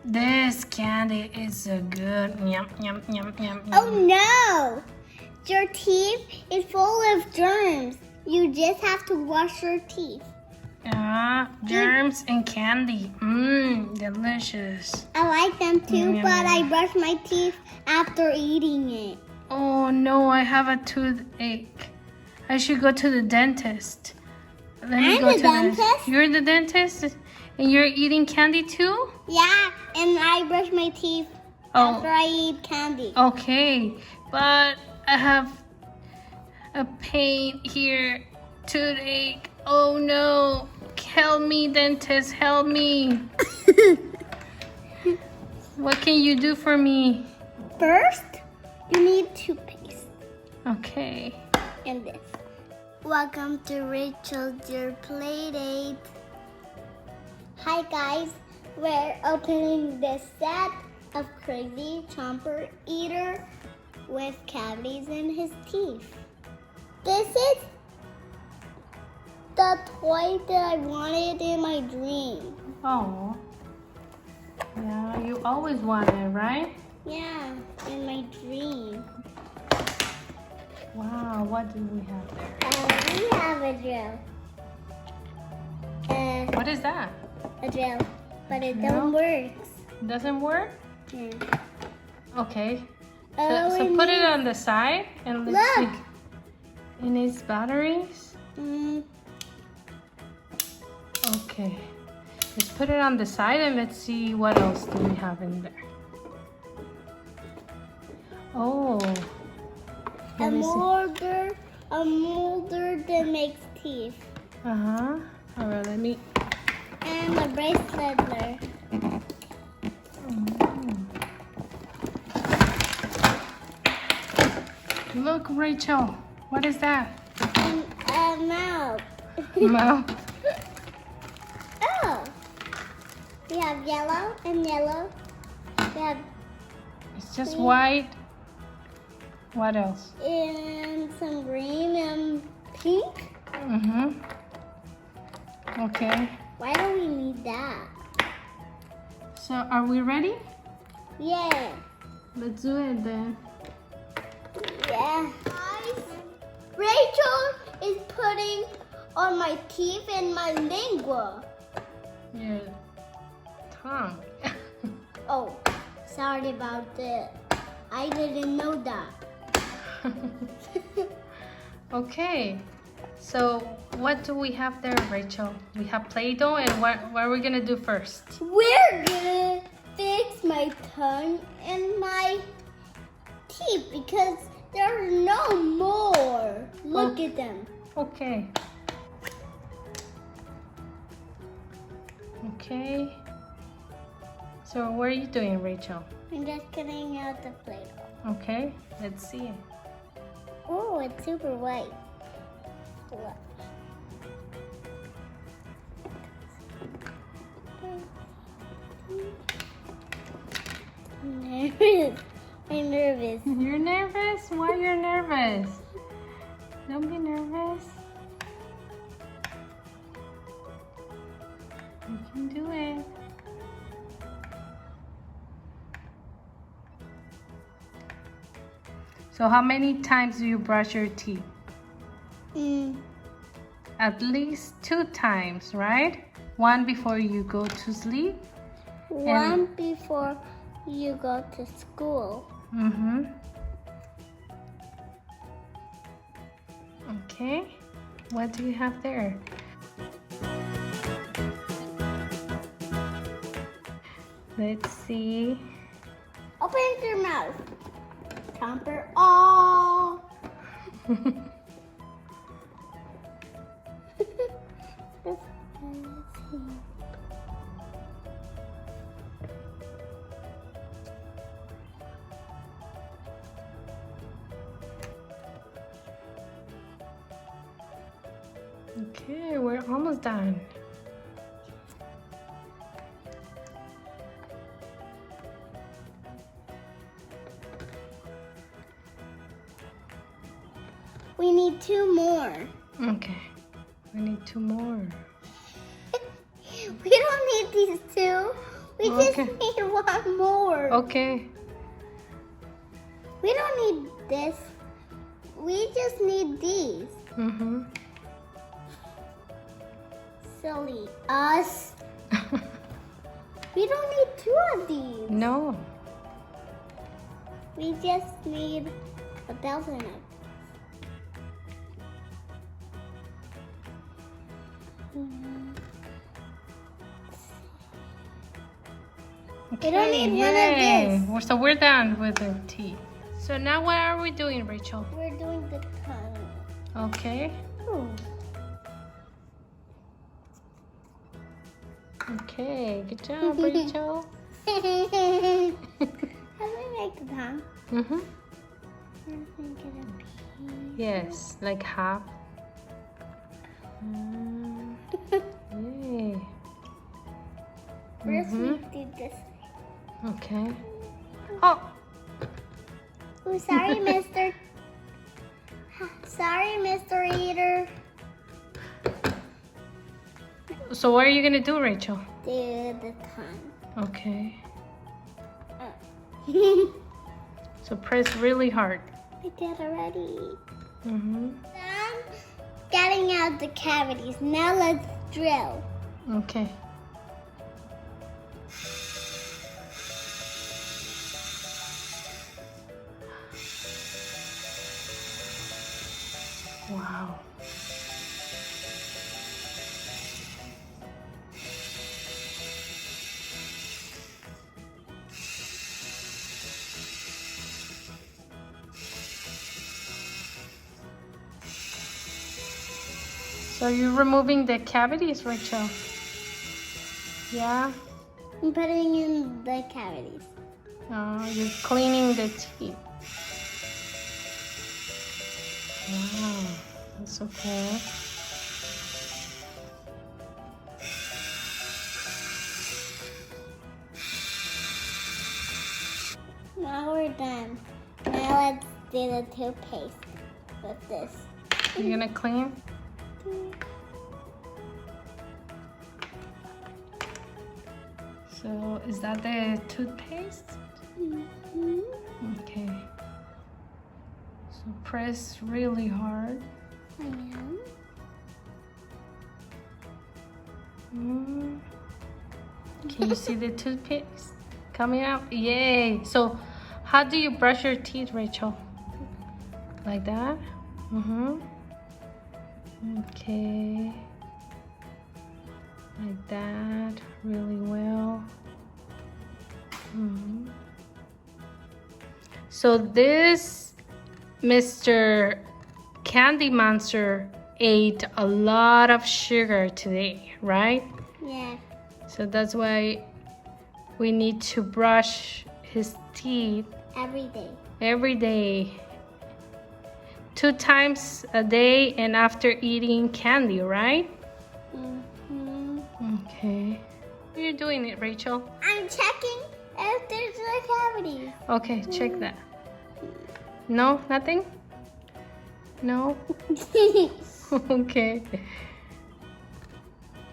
This candy is so good. Yum, yum, yum, yum, yum. Oh no! Your teeth is full of germs. You just have to wash your teeth. Germs and candy. Delicious. I like them too, Yum, but yum, I yum. brush my teeth after eating it. Oh no, I have a toothache. I should go to the dentist. Let me I'm go the to dentist. You're the dentist? And you're eating candy too? Yeah, and I brush my teeth after I eat candy. Okay, but I have a pain here. Toothache. Oh no. Help me, dentist. Help me. What can you do for me? First, you need toothpaste. Okay. And this. Welcome to Rachel's Your Playdate. Hi guys, we're opening this set of Crazy Chomper Eater with cavities in his teeth. This is the toy that I wanted in my dream. Oh. Yeah, you always wanted, right? Yeah, in my dream. Wow, what do we have there? We have a drill. What is that? A drill, but it Drill? don't work. Doesn't work? Yeah. Okay. Oh, So it put it needs- on the side and let's Look. see. It needs batteries? Okay. Let's put it on the side and let's see what else do we have in there. Oh. A Let me see. molder that makes teeth. Uh-huh. All right, let me... And a bracelet there. Look, Rachel. What is that? And a mouth. Mouth. Oh. We have yellow and yellow. We have It's just white. What else? and some green and pink. Mm-hmm. Okay. Why do we need that? So are we ready? Yeah. Let's do it then. Yeah. Guys, Rachel is putting on my teeth and my lingua. Your tongue. Oh, sorry about that. I didn't know that. Okay. So what do we have there, Rachel? We have Play-Doh, and what are we gonna do first? We're gonna fix my tongue and my teeth because there are no more. Look at them. Okay. Okay. So what are you doing, Rachel? I'm just getting out the Play-Doh. Okay, let's see it. Oh, it's super white. Look. I'm nervous. I'm nervous. You're nervous? Why you're nervous? Don't be nervous. You can do it. So how many times do you brush your teeth? At least 2 times, right? One before you go to sleep. One before you go to school. Mm-hmm. Okay. What do you have there? Let's see. Open your mouth. Chomper all. Okay, we're almost done. We need 2 more. Okay, we need 2 more. We don't need these 2. We just need one more. Okay. We don't need this. We just need these. Mm-hmm. Silly us. We don't need two of these. No. We just need 1,000 of them. Okay, We don't need yay. one of this. So we're done with the teeth. So now what are we doing, Rachel? We're doing the tongue. Okay. Ooh. Okay, good job, Rachel. How do we make the tongue? Mm-hmm. We're gonna get a piece. Yes, like half. Yay. First we do this. Okay. Oh! Ooh, sorry, mister. Sorry, Mr. Eater. So what are you gonna do, Rachel? Do the tongue. Okay. So press really hard. I did already. Mm-hmm. Done getting out the cavities. Now let's drill. Okay. Wow. So you're removing the cavities, Rachel? Yeah? I'm putting in the cavities. You're cleaning the teeth. Wow, that's so cool. Now we're done. Now let's do the toothpaste with this. You're gonna clean? So is that the toothpaste? Mm-hmm. Okay. So press really hard. I am. Can you see the toothpaste coming out? Yay! So how do you brush your teeth, Rachel? Like that? Mm-hmm. Okay. Like that, really well. So this Mr. Candy Monster ate a lot of sugar today, right? Yeah. So that's why we need to brush his teeth Every day. 2 times a day and after eating candy, right? Mm-hmm. Okay. You're doing it, Rachel. I'm checking if there's a cavity. Okay, check that. No, nothing? No? Okay.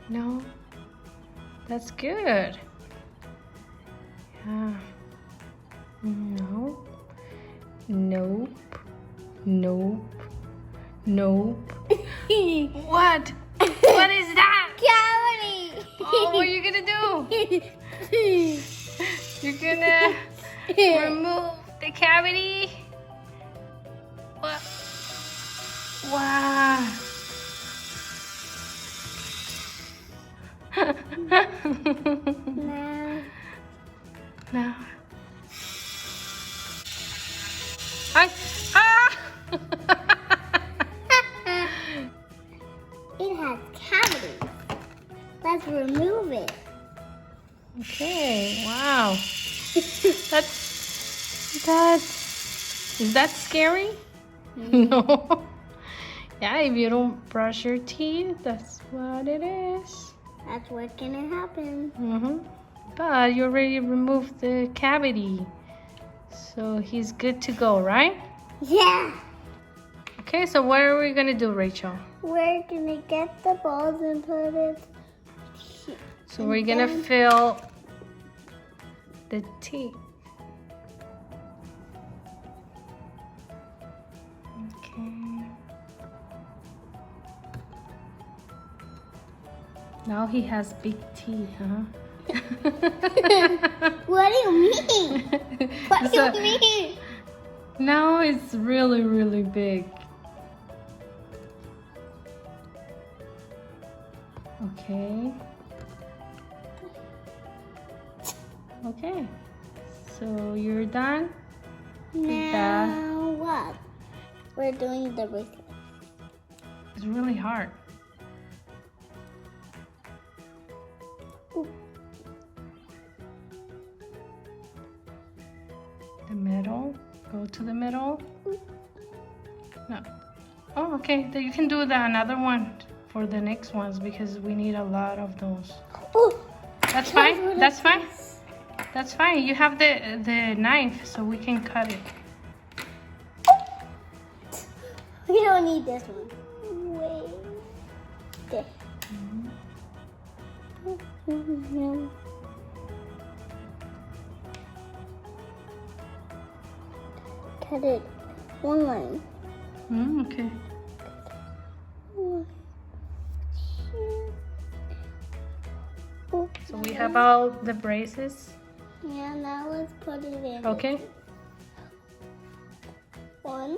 No? That's good. Yeah. No. Nope. Nope. Nope. What? What is that? Cavity. Oh, what are you gonna do? You're gonna remove the cavity? What? Wow. No. No. I, ah! It has cavities. Let's remove it. Okay, wow. Is that scary? No. Yeah, if you don't brush your teeth, that's what it is. That's what's gonna happen. But you already removed the cavity. So he's good to go, right? Yeah. Okay, so what are we gonna do, Rachel? We're gonna get the balls and put it. So we're gonna fill the teeth. Okay. Now he has big teeth, huh? What do you mean? What do you mean? Now it's really, really big. Okay. Okay. So you're done? Now what? We're doing the bracelet. It's really hard. Ooh. The middle. Go to the middle. No. Oh, okay. Then you can do another one for the next ones because we need a lot of those. Ooh. That's fine. That's fine. That's fine. You have the knife, so we can cut it. We don't need this one. Wait. There. Cut it one line. Okay. So we have all the braces. Yeah, now let's put it in. Okay. 1,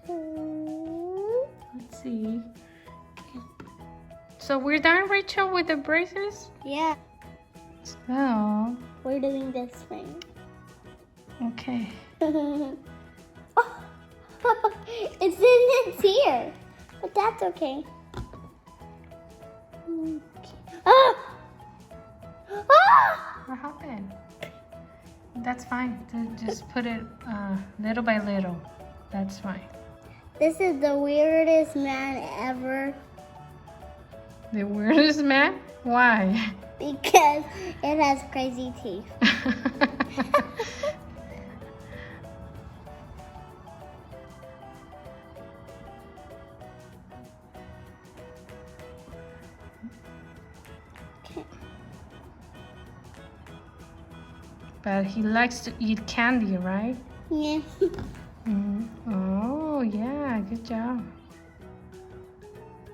2. Let's see. So we're done, Rachel, with the braces? Yeah. So, We're doing this ring. okay. Oh, it's in its ear, but that's okay. Ah! Ah! What happened? That's fine. Just put it little by little. That's fine. This is the weirdest man ever The weirdest man? Why? because it has crazy teeth. Okay. But he likes to eat candy, right? Yeah. Oh, yeah. Good job.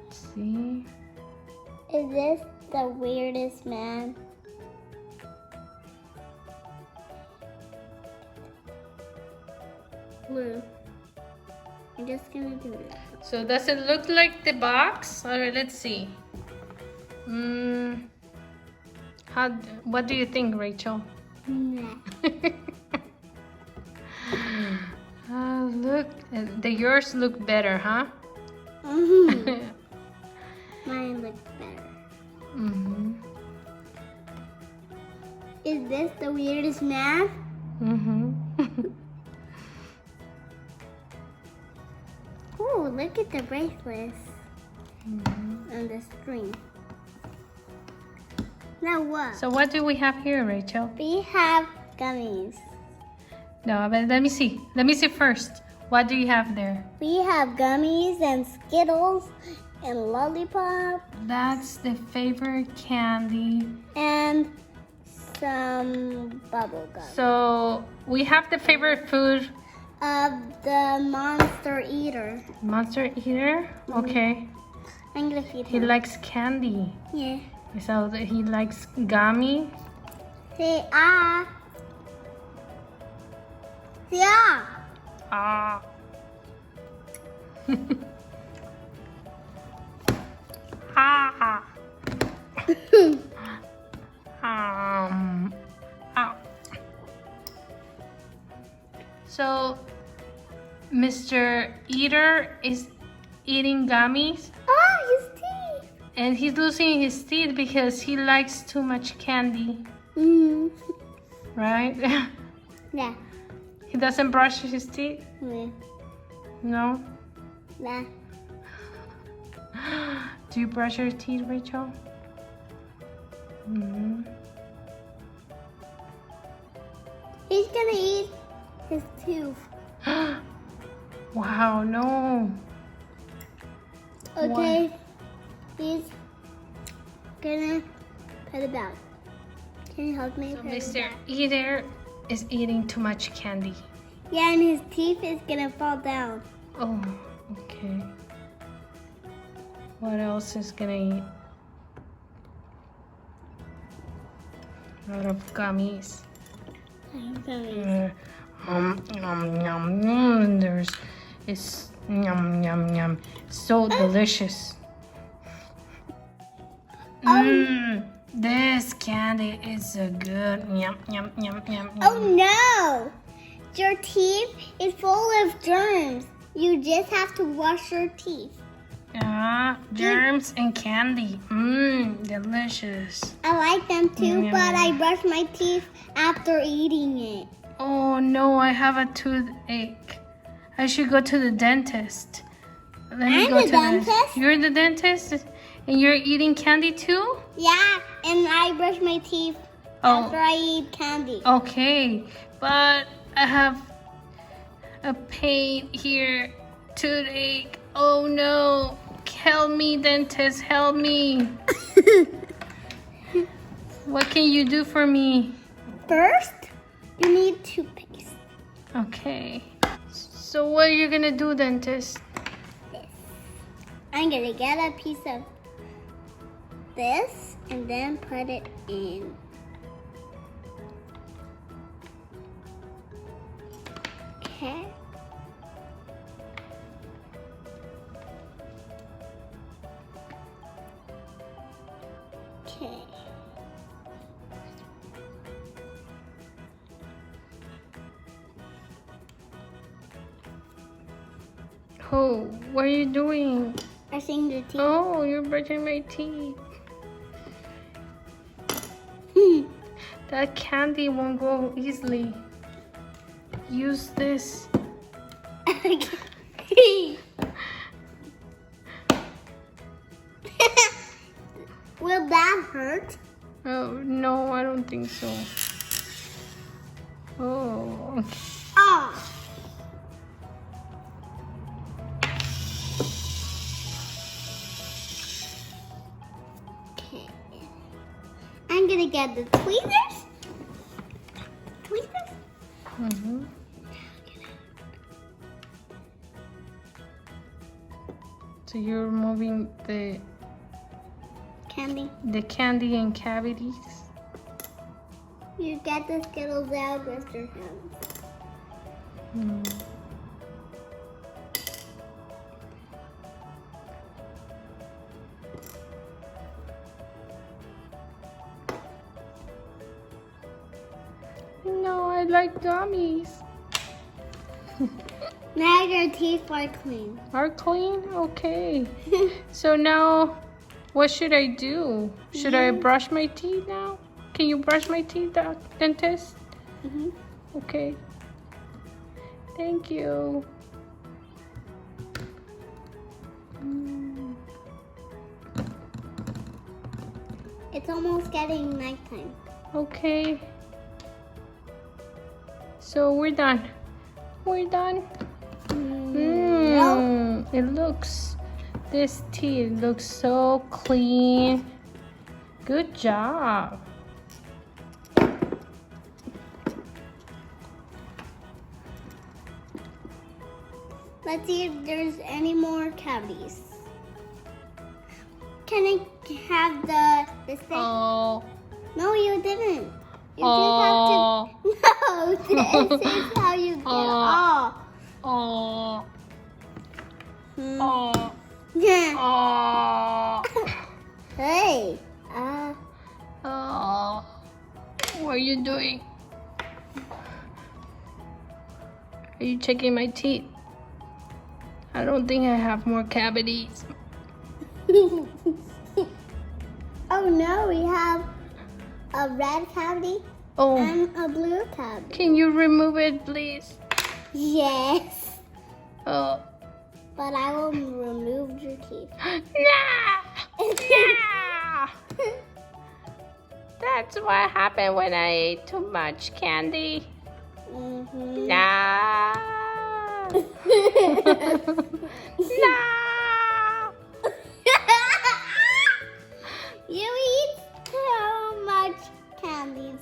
Let's see. Is this the weirdest man? Blue. I'm just gonna do it. So does it look like the box? All right, let's see. What do you think, Rachel? Nah. Look, yours look better, huh? Mine looks better. Is this the weirdest man? Oh, look at the bracelets on the string. Now what? So what do we have here, Rachel? We have gummies. No, but let me see. Let me see first. What do you have there? We have gummies and Skittles and lollipop That's the favorite candy. and some bubble gum. So we have the favorite food, Of the monster eater. Monster Eater. Okay. I'm gonna feed He him. likes candy. Yeah. So he likes gummy. Say ah. Say ah. Ah. Ah. Ow. So, Mr. Eater is eating gummies, Ah, his teeth. and he's losing his teeth because he likes too much candy, Mm. right? Nah. He doesn't brush his teeth? Nah. No? Nah. Do you brush your teeth, Rachel? He's gonna eat his tooth. Wow, no. Okay. He's gonna put it back. Can you help me? So Mr. Eater is eating too much candy. Yeah, and his teeth is gonna fall down. Oh, okay. What else is gonna eat? A lot of gummies. It's yum yum yum. So delicious. This candy is so good. Yum yum yum yum. Oh no! Your teeth is full of germs. You just have to wash your teeth. Germs and candy. Delicious. I like them too, but I brush my teeth after eating it. Oh no, I have a toothache. I should go to the dentist. I'm the dentist. You're the dentist? And you're eating candy too? Yeah, and I brush my teeth after I eat candy. Okay, but I have a pain here. Toothache. Oh no. Help me, dentist. Help me. What can you do for me? First, you need toothpaste. Okay. So what are you gonna do, dentist? This. I'm gonna get a piece of this and then put it in. Okay. Okay. Oh, what are you doing? Brushing your teeth. Oh, you're brushing my teeth. That candy won't go easily. Use this. Will that hurt? Oh, no, I don't think so. Oh, okay. Oh. Okay. I'm gonna get the tweezers. Tweezers? Mm-hmm. So you're removing the candy and cavities. You get the Skittles out with your hands. No, I like gummies. Now your teeth are clean. Are clean? Okay. So now, what should I do? Should I brush my teeth now? Can you brush my teeth, dentist? Mm-hmm. Okay. Thank you. It's almost getting nighttime. Okay. So we're done. We're done. No. This teeth looks so clean. Good job. Let's see if there's any more cavities. Can I have this thing? Oh. No, you didn't. You Oh. just have to. No, this is how you get off. Oh. Hmm. Oh. Yeah. Oh. Hey. Oh. What are you doing? Are you checking my teeth? I don't think I have more cavities. Oh no, we have a red cavity and a blue cavity. Can you remove it, please? Yes. Oh. But I will remove your teeth. Yeah! Yeah! That's what happened when I ate too much candy. Mm-hmm. No! No! You eat so much candy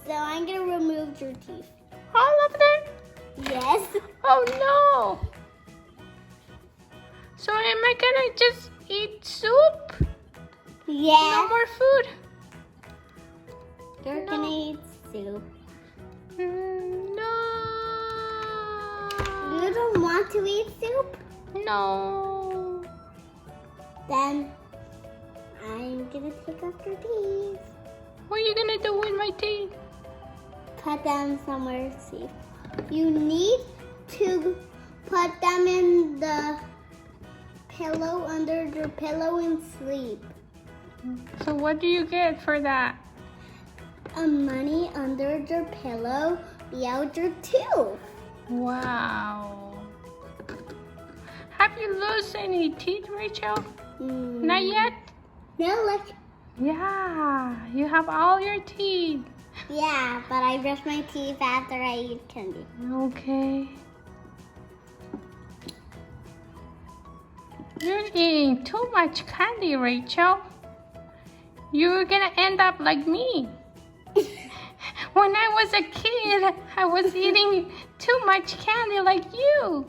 brush your teeth. All of them? Yes. Oh no! So am I gonna just eat soup? Yeah. No more food? You're gonna eat soup. No. You don't want to eat soup? No. Then I'm gonna take off your teeth. What are you gonna do with my teeth? Put them somewhere safe. You need to put them in the pillow, under your pillow, and sleep. So what do you get for that? Money under your pillow, without your tooth. Wow. Have you lost any teeth, Rachel? Not yet? No, look. Yeah, you have all your teeth. Yeah, but I brush my teeth after I eat candy. Okay. You're eating too much candy, Rachel. You're gonna end up like me. When I was a kid, I was eating too much candy like you.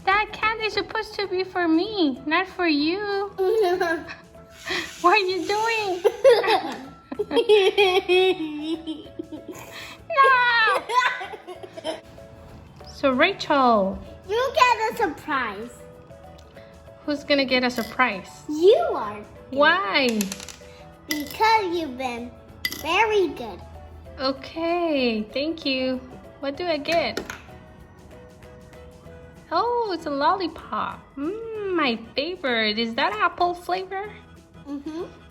That candy is supposed to be for me, not for you. What are you doing? No! So Rachel, You get a surprise. who's gonna get a surprise? You are. Why? Because you've been very good. Okay, thank you. What do I get? Oh, it's a lollipop. My favorite. Is that apple flavor?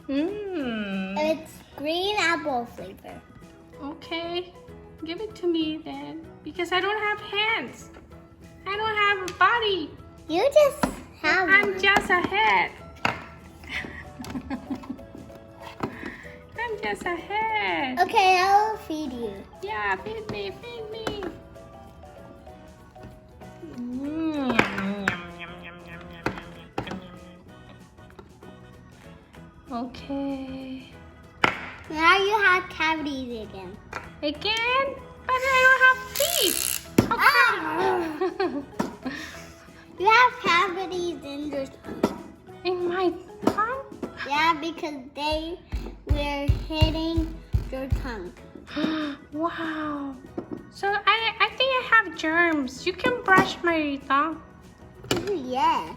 It's green apple flavor. Okay, give it to me then. Because I don't have hands. I don't have a body. You just have I'm one. just a head. I'm just a head. Okay, I'll feed you. Yeah, feed me, feed me. Okay. Now you have cavities again. Again? But I don't have teeth. You have cavities in your tongue. In my tongue? Yeah, because they were hitting your tongue. Wow. So I think I have germs. You can brush my tongue. Yeah.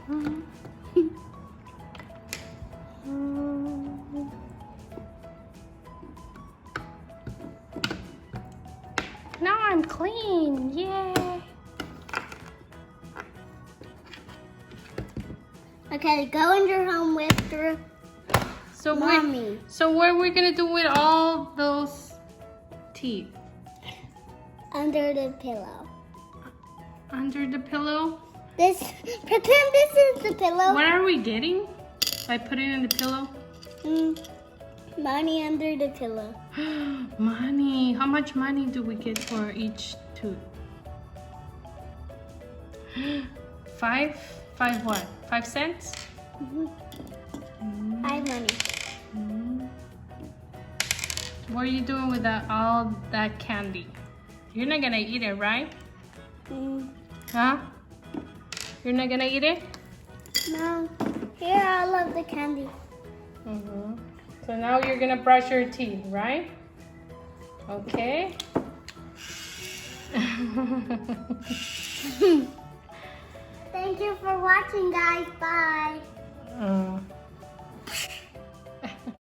Now I'm clean. Yay. Okay, go in your home with your So mommy. So what are we gonna do with all those teeth? Under the pillow. Under the pillow? Pretend this is the pillow. What are we getting by putting it in the pillow? Money under the pillow. Money. How much money do we get for each tooth? 5 what? 5 cents? 5 money. What are you doing with all that candy? You're not gonna eat it, right? Huh? You're not gonna eat it? No. Here, all of the candy. So now you're gonna brush your teeth, right? Okay. Thank you for watching, guys. Bye.